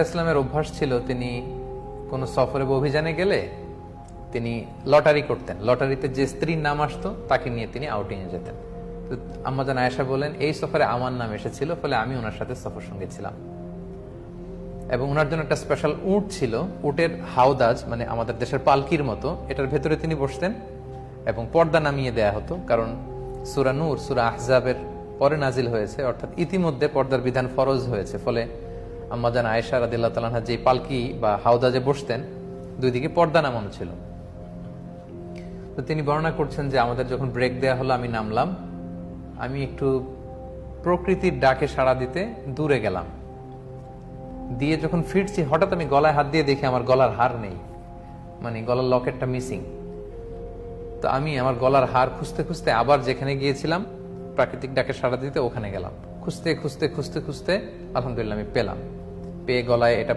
ইসলামের অভ্যাস ছিল তিনি কোন সফরে বা অভিযানে গেলে তিনি লটারি করতেন। লটারিতে যে স্ত্রীর নাম আসতো তাকে নিয়ে তিনি আউটিং এ যেতেন। তো আম্মাজান আয়েশা বলেন, এই সফরে আমার নাম এসেছিল, ফলে আমি ওনার সাথে সফর সঙ্গে ছিলাম। এবং ওনার জন্য একটা স্পেশাল উট ছিল, উটের হাওদাজ, মানে আমাদের দেশের পালকির মতো, এটার ভেতরে তিনি বসতেন এবং পর্দা নামিয়ে দেয়া হতো, কারণ সূরা নূর, সূরা আহজাবের পরে নাজিল হয়েছে, অর্থাৎ ইতিমধ্যে পর্দার বিধান ফরজ হয়েছে। ফলে আম্মাজান আয়েশা রাদিয়াল্লাহু তাআলা আনহা যে পালকি বা হাওদাজে বসতেন, দুই দিকে পর্দা নামানো ছিল। তো তিনি বর্ণনা করছেন যে আমাদের যখন ব্রেক দেয়া হলো, আমি নামলাম, আমি একটু প্রকৃতির ডাকে সাড়া দিতে দূরে গেলাম, দিয়ে যখন ফিরছি হঠাৎ আমি গলায় হাত দিয়ে দেখি আমার গলার হার নেই, মানে গলার লকেটটা মিসিং। তো আমি আমার গলার হার খুঁজতে খুঁজতে আবার যেখানে গিয়েছিলাম প্রাকৃতিক ডাকে সাড়া দিতে, ওখানে গেলাম। খুঁজতে খুঁজতে খুঁজতে খুঁজতে আলহামদুলিল্লাহ আমি পেলাম। পেয়ে গলায় এটা